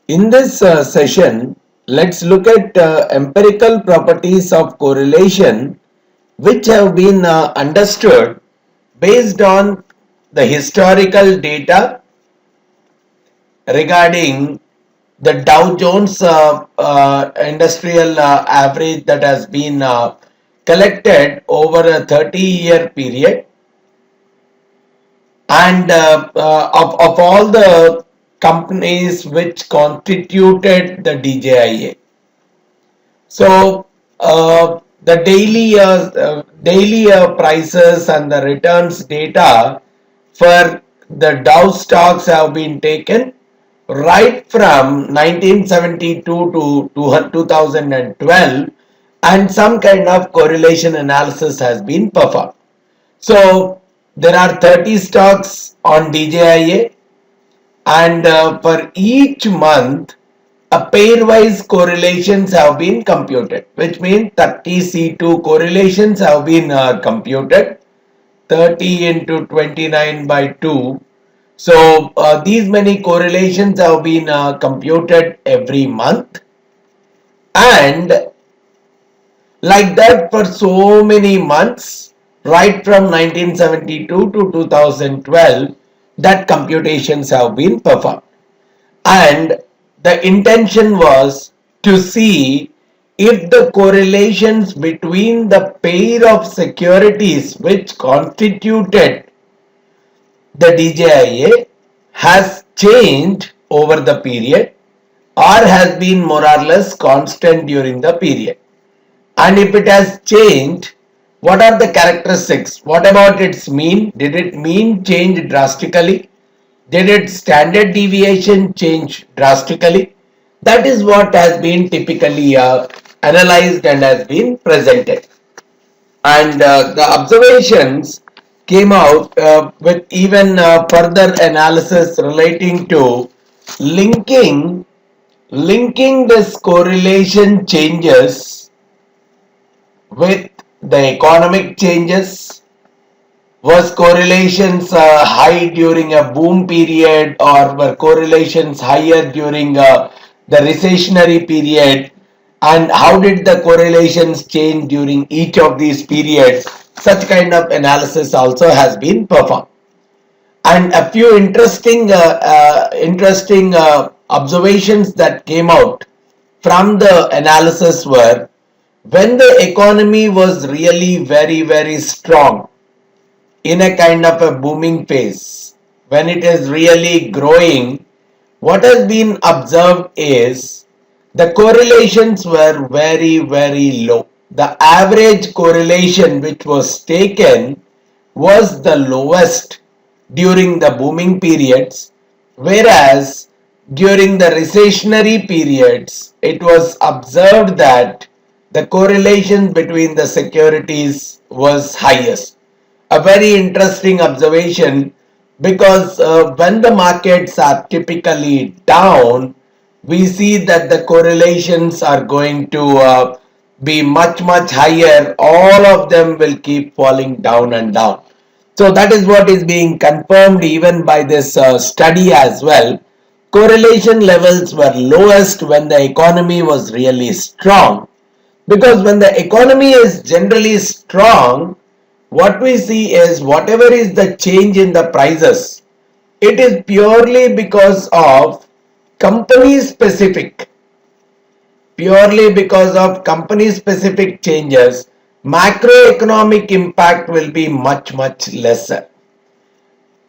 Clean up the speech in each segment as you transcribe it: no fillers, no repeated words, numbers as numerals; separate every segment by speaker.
Speaker 1: In this session, let's look at empirical properties of correlation which have been understood based on the historical data regarding the Dow Jones industrial average that has been collected over a 30-year period, and of all the companies which constituted the DJIA. So the daily prices and the returns data for the Dow stocks have been taken right from 1972 to 2012, and some kind of correlation analysis has been performed. So there are 30 stocks on DJIA, and for each month a pairwise correlations have been computed, which means 30 C2 correlations have been computed, 30 into 29 by 2. So these many correlations have been computed every month, and like that for so many months, right from 1972 to 2012, that computations have been performed. And the intention was to see if the correlations between the pair of securities which constituted the DJIA has changed over the period or has been more or less constant during the period. And if it has changed, what are the characteristics? What about its mean? Did its mean change drastically? Did its standard deviation change drastically? That is what has been typically analyzed and has been presented. And the observations came out with even further analysis relating to linking linking this correlation changes with the economic changes. Was correlations high during a boom period, or were correlations higher during the recessionary period, and how did the correlations change during each of these periods? Such kind of analysis also has been performed, and a few interesting observations that came out from the analysis were, when the economy was really very strong in a kind of a booming phase, when it is really growing, what has been observed is the correlations were very low. The average correlation which was taken was the lowest during the booming periods, whereas during the recessionary periods it was observed that the correlation between the securities was highest. A very interesting observation, because when the markets are typically down, we see that the correlations are going to be much higher. All of them will keep falling down and down. So that is what is being confirmed even by this study as well. Correlation levels were lowest when the economy was really strong, because when the economy is generally strong, what we see is whatever is the change in the prices, it is purely because of company specific, changes. Macroeconomic impact will be much lesser.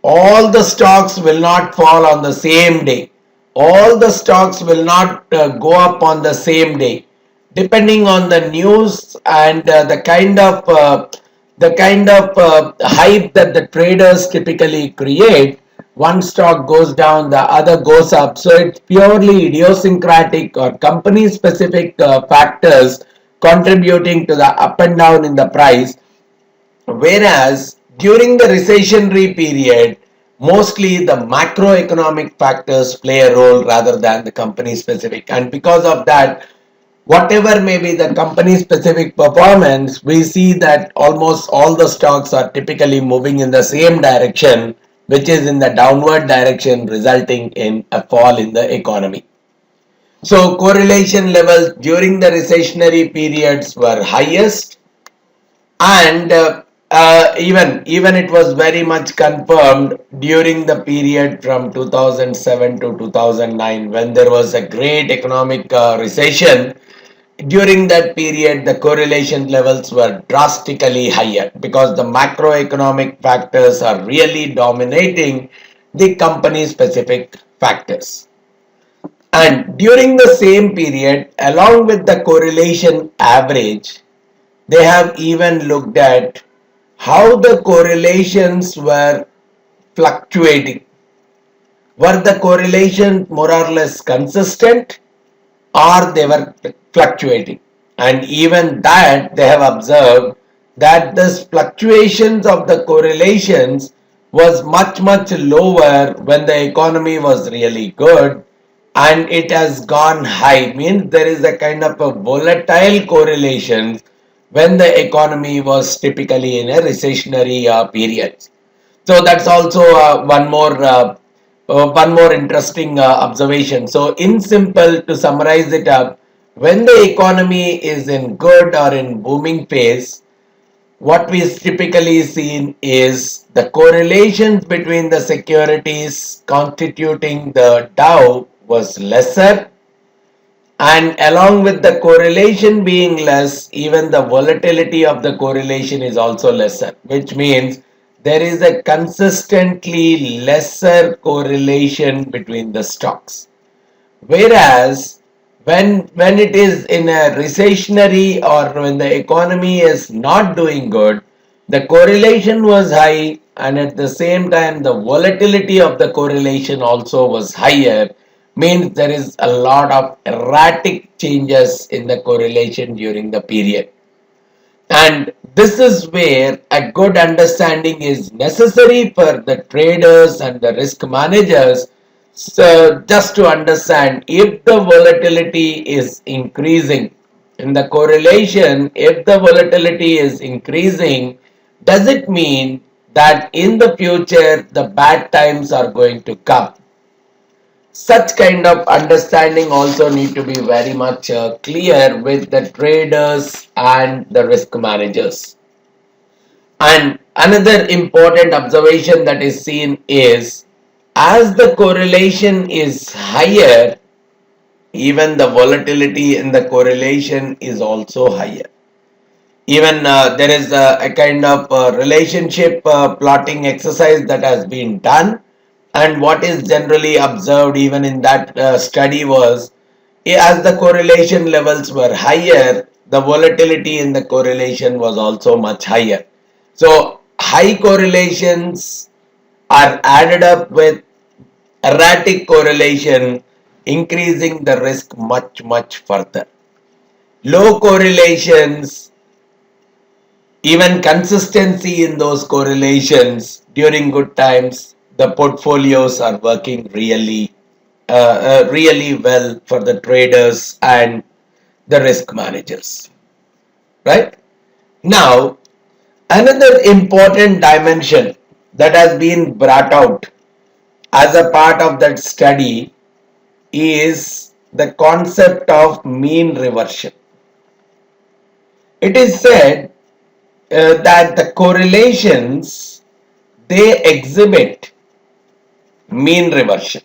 Speaker 1: All the stocks will not fall on the same day. All the stocks will not go up on the same day. Depending on the news and the kind of hype that the traders typically create, one stock goes down, the other goes up. So it's purely idiosyncratic or company specific factors contributing to the up and down in the price. Whereas during the recessionary period, mostly the macroeconomic factors play a role rather than the company specific. And because of that, whatever may be the company specific performance, we see that almost all the stocks are typically moving in the same direction, which is in the downward direction, resulting in a fall in the economy. So correlation levels during the recessionary periods were highest, and even it was very much confirmed during the period from 2007 to 2009, when there was a great economic recession. During that period, the correlation levels were drastically higher because the macroeconomic factors are really dominating the company specific factors. And during the same period, along with the correlation average, they have even looked at how the correlations were fluctuating. Were the correlations more or less consistent, or they were fluctuating? And even that they have observed that this fluctuations of the correlations was much lower when the economy was really good, and it has gone high, means there is a kind of a volatile correlation when the economy was typically in a recessionary period. So that's also one more interesting observation. So in simple, to summarize it up, when the economy is in good or in booming phase, what we typically seen is the correlations between the securities constituting the Dow was lesser, and along with the correlation being less, even the volatility of the correlation is also lesser, which means there is a consistently lesser correlation between the stocks. Whereas when it is in a recessionary, or when the economy is not doing good, the correlation was high, and at the same time the volatility of the correlation also was higher, means there is a lot of erratic changes in the correlation during the period. And this is where a good understanding is necessary for the traders and the risk managers. So just to understand, if the volatility is increasing in the correlation, if the volatility is increasing, does it mean that in the future the bad times are going to come? Such kind of understanding also need to be very much clear with the traders and the risk managers. And another important observation that is seen is, as the correlation is higher, even the volatility in the correlation is also higher. Even there is a kind of relationship plotting exercise that has been done, and what is generally observed even in that study was, as the correlation levels were higher, the volatility in the correlation was also much higher. So high correlations are added up with erratic correlation, increasing the risk much further. Low correlations, even consistency in those correlations during good times, the portfolios are working really well for the traders and the risk managers. Right? Now, another important dimension that has been brought out as a part of that study is the concept of mean reversion. It is said that the correlations, they exhibit mean reversion.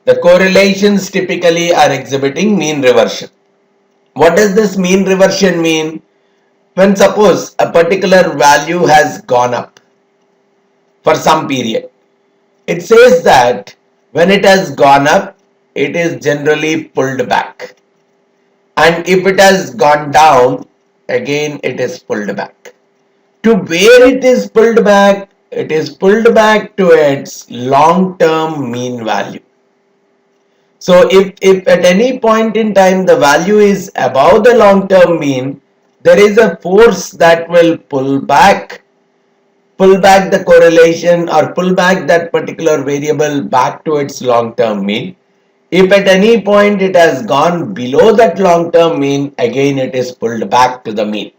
Speaker 1: The correlations typically are exhibiting mean reversion. What does this mean reversion mean? When suppose a particular value has gone up for some period, it says that when it has gone up, it is generally pulled back. And if it has gone down, again it is pulled back. To where it is pulled back? It is pulled back to its long-term mean value. So if at any point in time the value is above the long-term mean, there is a force that will pull back the correlation, or pull back that particular variable back to its long-term mean. If at any point it has gone below that long-term mean, again it is pulled back to the mean.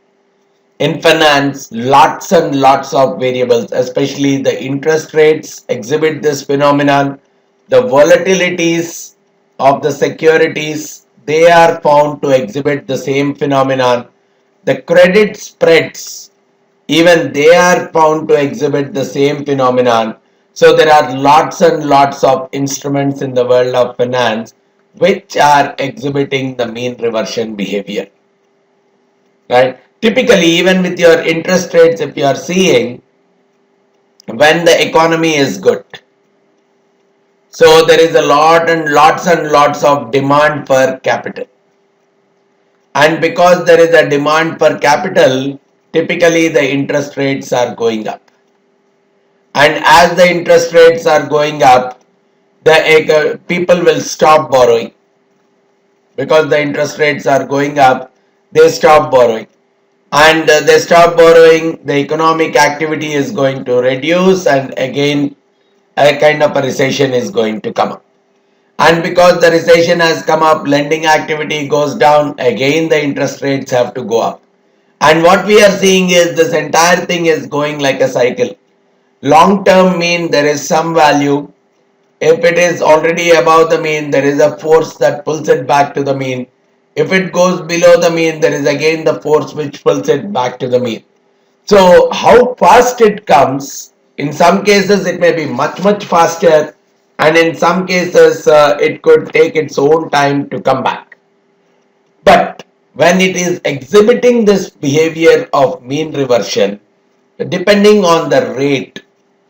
Speaker 1: In finance, lots and lots of variables, especially the interest rates, exhibit this phenomenon. The volatilities of the securities, they are found to exhibit the same phenomenon. The credit spreads, even they are found to exhibit the same phenomenon. So there are lots and lots of instruments in the world of finance which are exhibiting the mean reversion behavior. Right? Typically, even with your interest rates, if you are seeing when the economy is good, so there is a lot and lots of demand for capital. And because there is a demand for capital, typically the interest rates are going up. And as the interest rates are going up, the people will stop borrowing. Because the interest rates are going up, they stop borrowing. And they stop borrowing, the economic activity is going to reduce, and again a kind of a recession is going to come up. And because the recession has come up, lending activity goes down, again the interest rates have to go up. And what we are seeing is this entire thing is going like a cycle. Long term mean there is some value. If it is already above the mean, there is a force that pulls it back to the mean. If it goes below the mean, there is again the force which pulls it back to the mean. So how fast it comes, in some cases it may be much faster, and in some cases it could take its own time to come back. But when it is exhibiting this behavior of mean reversion, depending on the rate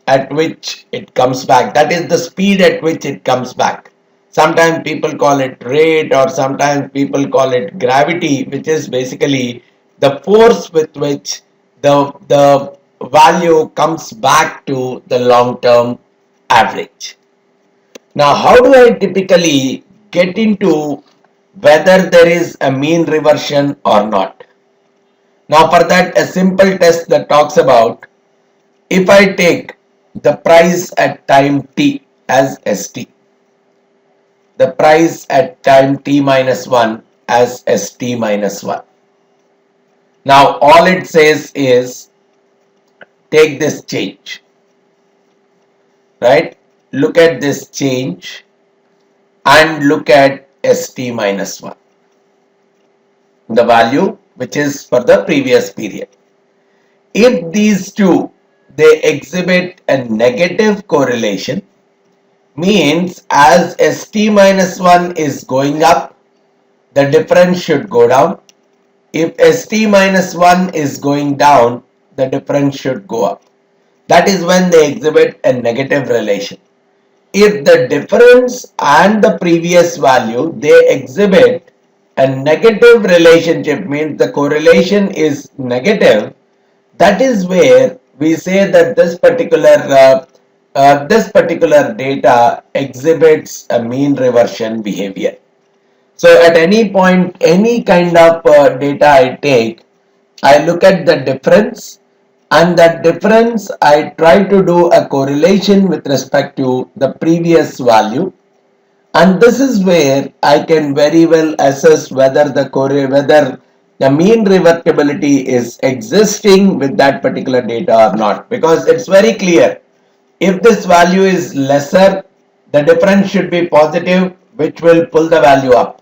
Speaker 1: at which it comes back, that is the speed at which it comes back. Sometimes people call it rate, or sometimes people call it gravity, which is basically the force with which the value comes back to the long term average. Now, how do I typically get into whether there is a mean reversion or not? Now, for that, a simple test that talks about, if I take the price at time t as st, the price at time t minus 1 as st minus 1. Now, all it says is take this change, right? Look at this change and look at st minus 1, the value which is for the previous period. If these two, they exhibit a negative correlation, means as st minus 1 is going up, the difference should go down. If st minus 1 is going down, the difference should go up. That is when they exhibit a negative relation. If the difference and the previous value, they exhibit a negative relationship, means the correlation is negative, that is where we say that this particular data exhibits a mean reversion behavior. So at any point, any kind of data I take, I look at the difference, and that difference I try to do a correlation with respect to the previous value, and this is where I can very well assess whether the mean revertibility is existing with that particular data or not, because it's very clear. If this value is lesser, the difference should be positive, which will pull the value up.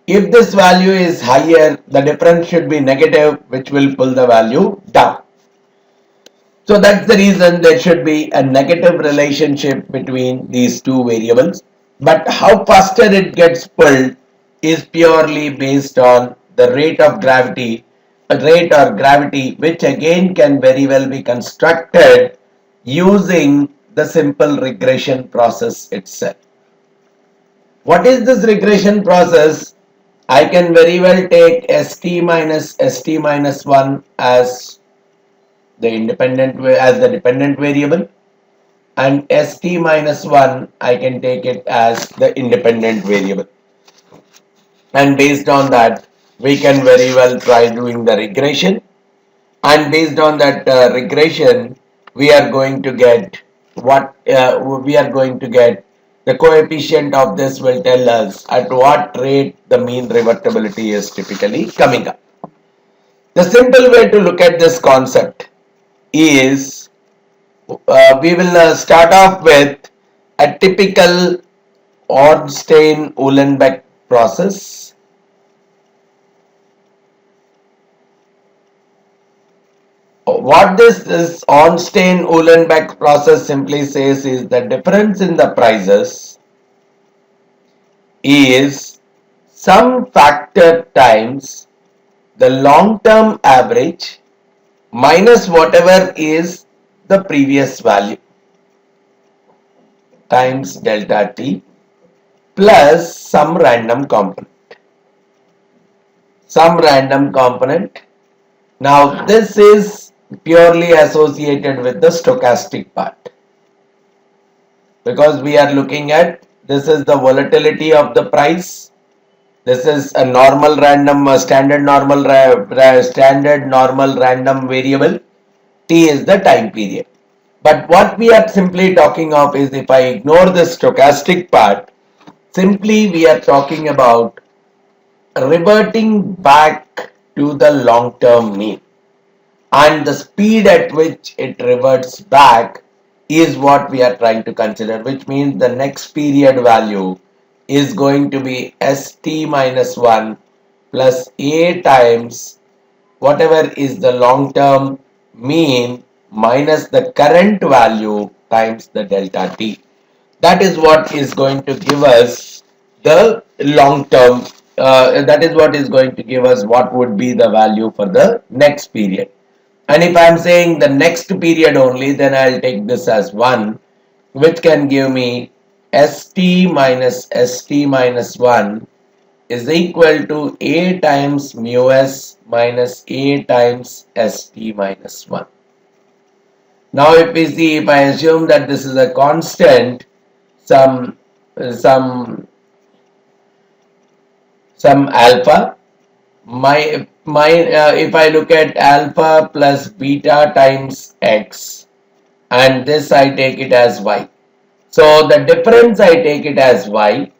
Speaker 1: If this value is higher, the difference should be negative, which will pull the value down. So that's the reason there should be a negative relationship between these two variables. But how faster it gets pulled is purely based on the rate of gravity, which again can very well be constructed using the simple regression process itself. What is this regression process? I can very well take st minus 1 as the dependent variable, and st minus 1 I can take it as the independent variable, and based on that we can very well try doing the regression, and based on that regression we are going to get the coefficient of this will tell us at what rate the mean revertibility is typically coming up. The simple way to look at this concept is we will start off with a typical Ornstein-Uhlenbeck process. What this Ornstein-Uhlenbeck process simply says is the difference in the prices is some factor times the long-term average minus whatever is the previous value times delta t plus some random component. Now this is purely associated with the stochastic part, because we are looking at, this is the volatility of the price, this is a normal random standard normal random variable, t is the time period. But what we are simply talking of is, if I ignore the stochastic part, simply we are talking about reverting back to the long term mean, and the speed at which it reverts back is what we are trying to consider, which means the next period value is going to be st minus 1 plus a times whatever is the long term mean minus the current value times the delta t. That is what is going to give us the long term, that is what is going to give us what would be the value for the next period. And if I am saying the next period only, then I'll take this as 1, which can give me st minus 1 is equal to a times mu s minus a times st minus 1. Now if we see, if I assume that this is a constant, some some alpha, if I look at alpha plus beta times x, and this I take it as y. So the difference I take it as y.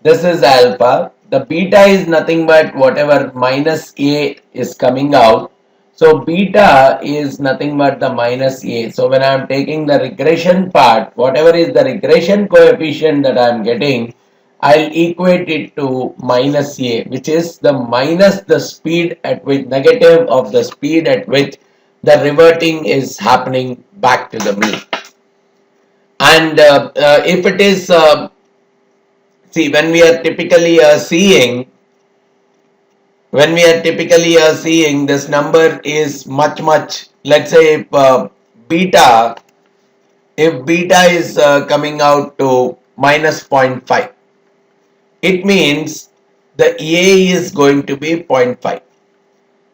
Speaker 1: This is alpha. The beta is nothing but whatever minus a is coming out. So beta is nothing but the minus a. So when I am taking the regression part, whatever is the regression coefficient that I am getting, I'll equate it to minus a, which is the minus the speed at which, negative of the speed at which the reverting is happening back to the mean. And if it is see, when we are typically seeing this number is much, let's say if beta is coming out to minus 0.5, it means the a is going to be 0.5,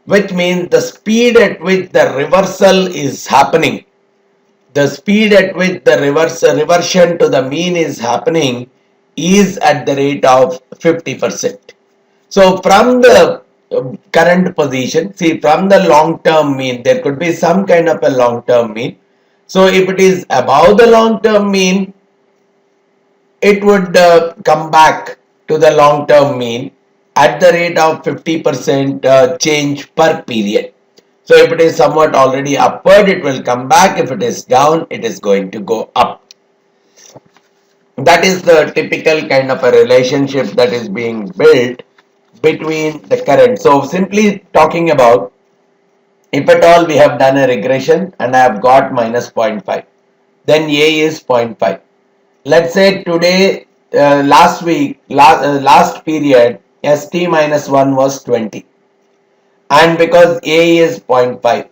Speaker 1: which means the speed at which the reversal is happening, the speed at which the reversion to the mean is happening is at the rate of 50%. So from the current position, see, from the long term mean, there could be some kind of a long term mean. So if it is above the long term mean, it would come back to the long term mean at the rate of 50% change per period. So if it is somewhat already upward, it will come back. If it is down, it is going to go up. That is the typical kind of a relationship that is being built between the current. So simply talking about, if at all we have done a regression and I have got minus 0.5, then a is 0.5. Let's say today, last period, st minus 1 was 20, and because a is 0.5,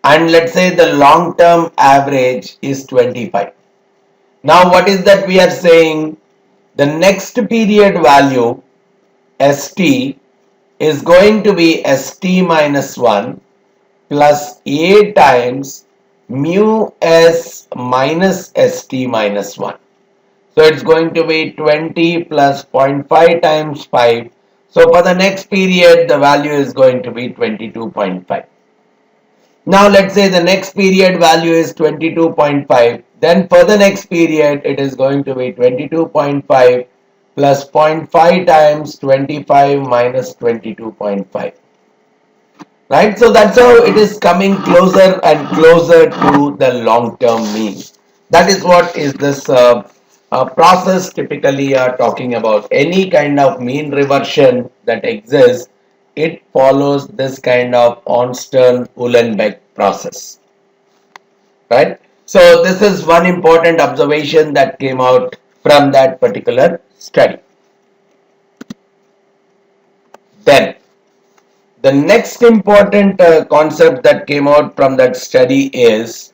Speaker 1: and let's say the long term average is 25. Now what is that we are saying? The next period value st is going to be st minus 1 plus a times mu s minus st minus 1. So it's going to be 20 plus 0.5 times 5. So for the next period, the value is going to be 22.5. Now let's say the next period value is 22.5. Then for the next period, it is going to be 22.5 plus 0.5 times 25 minus 22.5. Right? So that's how it is coming closer and closer to the long-term mean. That is what is this process typically are talking about any kind of mean reversion that exists. It follows this kind of Ornstein-Uhlenbeck process, right? So this is one important observation that came out from that particular study. Then the next important concept that came out from that study is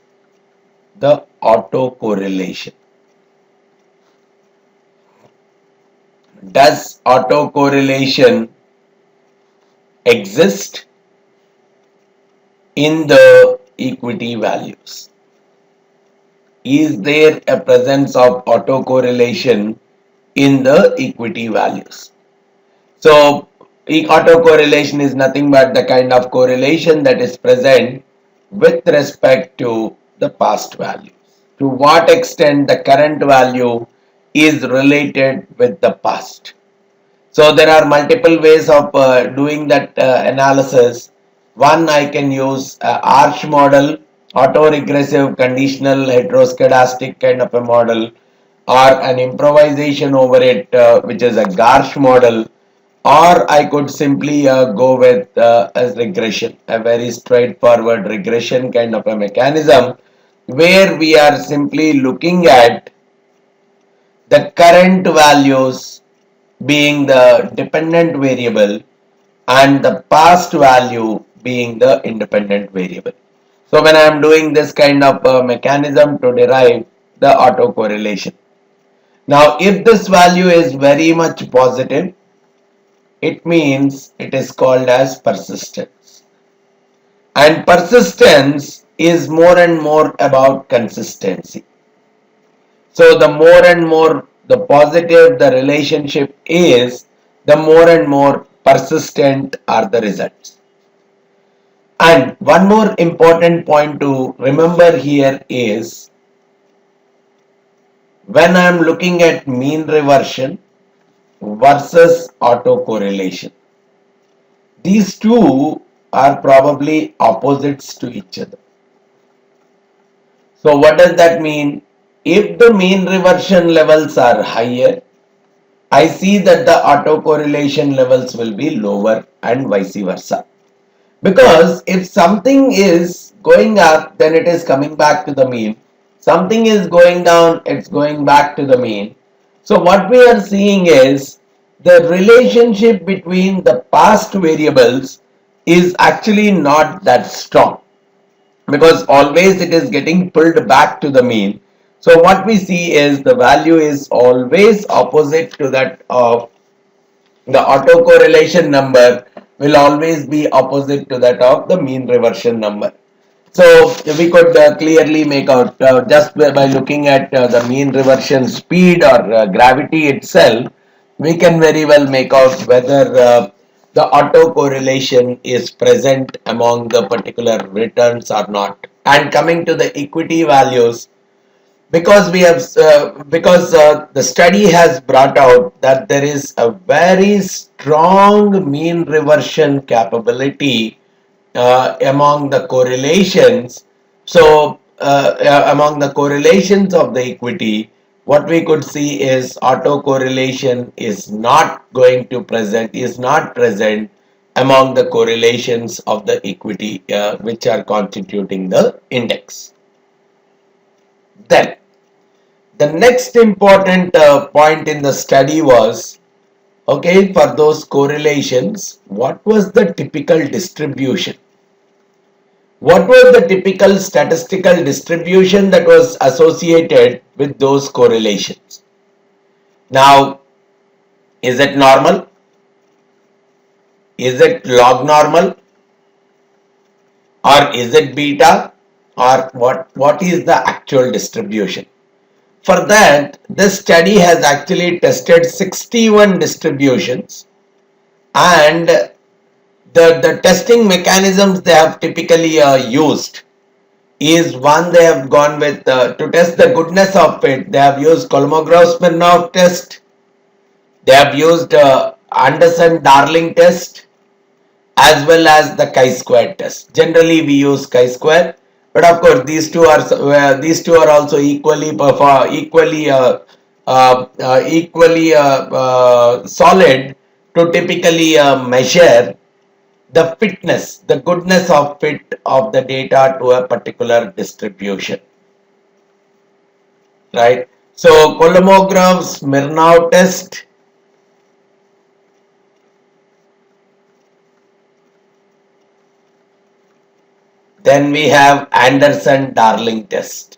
Speaker 1: the autocorrelation. Does autocorrelation exist in the equity values? Is there a presence of autocorrelation in the equity values? So, autocorrelation is nothing but the kind of correlation that is present with respect to the past values. To what extent the current value is related with the past. So there are multiple ways of doing that analysis. One, I can use ARCH model, auto-regressive conditional heteroscedastic kind of a model, or an improvisation over it, which is a Garch model, or I could simply go with a regression, a very straightforward regression kind of a mechanism, where we are simply looking at the current values being the dependent variable and the past value being the independent variable. So when I am doing this kind of mechanism to derive the autocorrelation. Now if this value is very much positive, it means it is called as persistence. And persistence is more and more about consistency. So the more and more the positive the relationship is, the more and more persistent are the results. And one more important point to remember here is when I am looking at mean reversion versus autocorrelation, these two are probably opposites to each other. So what does that mean? If the mean reversion levels are higher, I see that the autocorrelation levels will be lower and vice versa. Because if something is going up, then it is coming back to the mean. Something is going down, it's going back to the mean. So what we are seeing is the relationship between the past variables is actually not that strong, because always it is getting pulled back to the mean. So what we see is the value is always opposite to that of the autocorrelation number will always be opposite to that of the mean reversion number. So we could clearly make out just by looking at the mean reversion speed or gravity itself, we can very well make out whether the autocorrelation is present among the particular returns or not. And coming to the equity values, because we have the study has brought out that there is a very strong mean reversion capability among the correlations. So among the correlations of the equity, what we could see is autocorrelation is not present among the correlations of the equity which are constituting the index. Then the next important point in the study was, okay, for those correlations, what was the typical distribution? What was the typical statistical distribution that was associated with those correlations? Now, is it normal? Is it log normal? Or is it beta? Or what is the actual distribution? For that, this study has actually tested 61 distributions, and the testing mechanisms they have typically used is one they have gone with to test the goodness of it. They have used Kolmogorov-Smirnov test, they have used Anderson-Darling test, as well as the chi-square test. Generally, we use chi-square. But of course, these two are also equally equally solid to typically measure the fitness, the goodness of fit of the data to a particular distribution, right? So Kolmogorov Smirnov test, then we have Anderson-Darling test.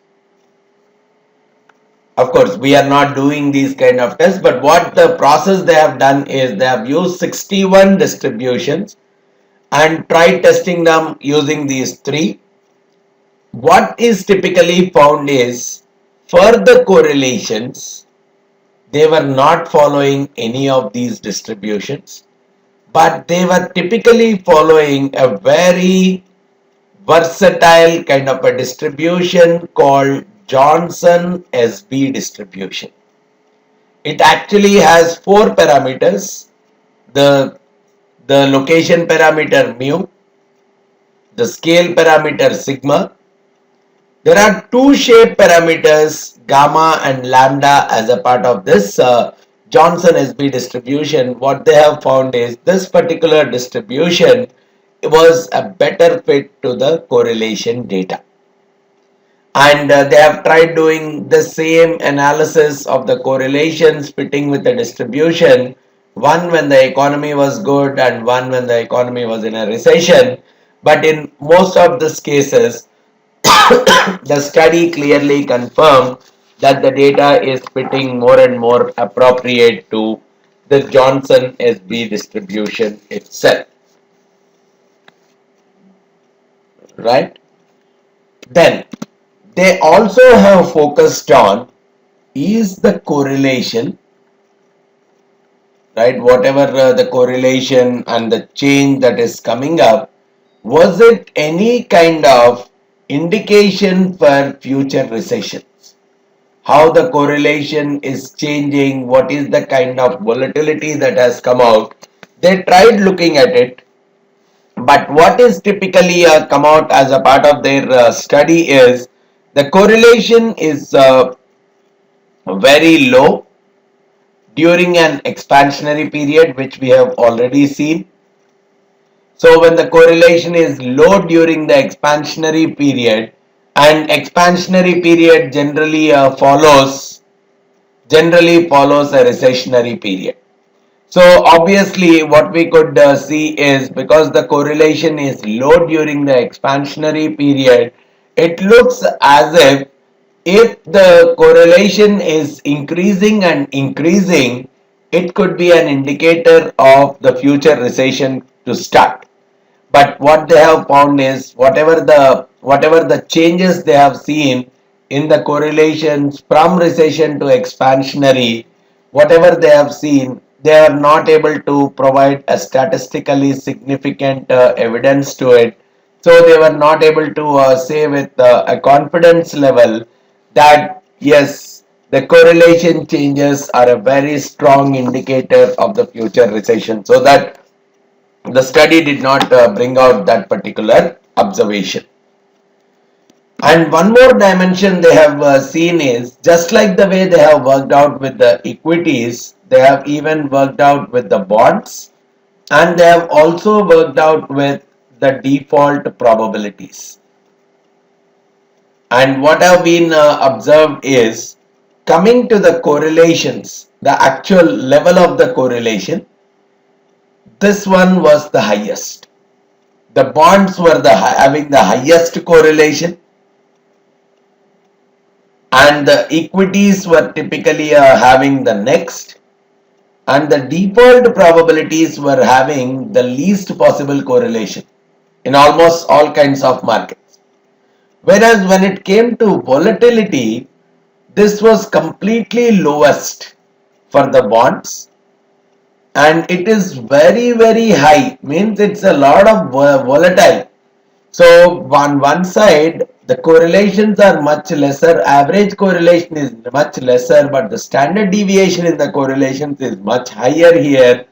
Speaker 1: Of course, we are not doing these kind of tests, but what the process they have done is they have used 61 distributions and tried testing them using these three. What is typically found is for the correlations, they were not following any of these distributions, but they were typically following a very versatile kind of a distribution called Johnson SB distribution. It actually has four parameters: the location parameter mu, the scale parameter sigma. There are two shape parameters gamma and lambda as a part of this Johnson SB distribution. What they have found is this particular distribution was a better fit to the correlation data. And they have tried doing the same analysis of the correlations fitting with the distribution, one when the economy was good and one when the economy was in a recession. But in most of these cases, the study clearly confirmed that the data is fitting more and more appropriate to the Johnson SB distribution itself, right? Then they also have focused on is the correlation, right? Whatever the correlation and the change that is coming up, was it any kind of indication for future recessions? How the correlation is changing, what is the kind of volatility that has come out? They tried looking at it, but what is typically come out as a part of their study is the correlation is very low during an expansionary period, which we have already seen. So when the correlation is low during the expansionary period, and expansionary period generally follows a recessionary period. So obviously what we could see is because the correlation is low during the expansionary period, it looks as if the correlation is increasing and increasing, it could be an indicator of the future recession to start. But what they have found is whatever the changes they have seen in the correlations from recession to expansionary, whatever they have seen, they are not able to provide a statistically significant evidence to it. So they were not able to say with a confidence level that yes, the correlation changes are a very strong indicator of the future recession. So that the study did not bring out that particular observation. And one more dimension they have seen is just like the way they have worked out with the equities, they have even worked out with the bonds, and they have also worked out with the default probabilities. And what have been observed is coming to the correlations, the actual level of the correlation, this one was the highest. The bonds were having the highest correlation, and the equities were typically having the next, and the default probabilities were having the least possible correlation in almost all kinds of markets. Whereas when it came to volatility, this was completely lowest for the bonds, and it is very high, means it's a lot of volatile. So on one side the correlations are much lesser, average correlation is much lesser, but the standard deviation in the correlations is much higher here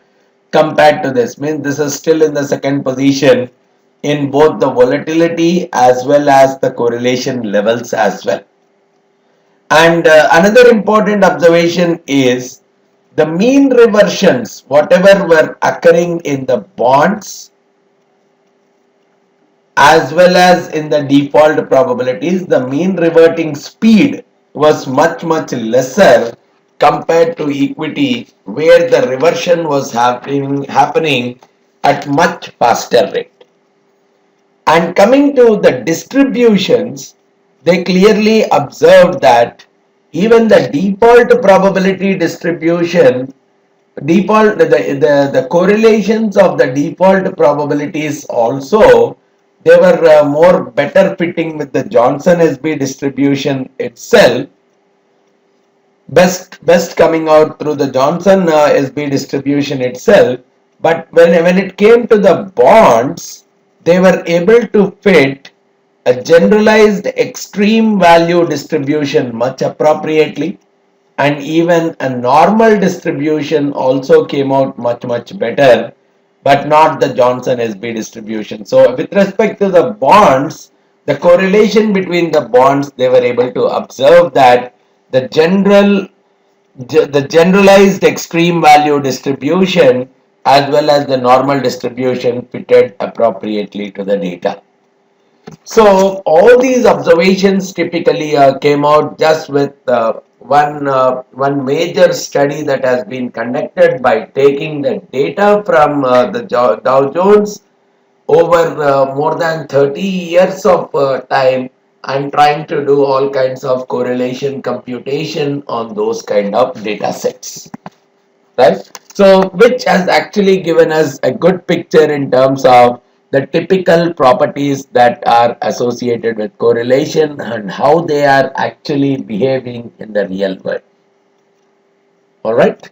Speaker 1: compared to this, means this is still in the second position in both the volatility as well as the correlation levels as well. And another important observation is the mean reversions, whatever were occurring in the bonds as well as in the default probabilities, the mean reverting speed was much lesser compared to equity, where the reversion was happening at much faster rate. And coming to the distributions, they clearly observed that even the default probability distribution, the correlations of the default probabilities also, they were more better fitting with the Johnson SB distribution itself, best coming out through the Johnson SB distribution itself. But when it came to the bonds, they were able to fit a generalized extreme value distribution much appropriately, and even a normal distribution also came out much better, but not the Johnson SB distribution. So with respect to the bonds, the correlation between the bonds, they were able to observe that the generalized extreme value distribution as well as the normal distribution fitted appropriately to the data. So all these observations typically came out just with one major study that has been conducted by taking the data from the Dow Jones over more than 30 years of time, and trying to do all kinds of correlation computation on those kind of data sets, right? So which has actually given us a good picture in terms of the typical properties that are associated with correlation and how they are actually behaving in the real world. All right.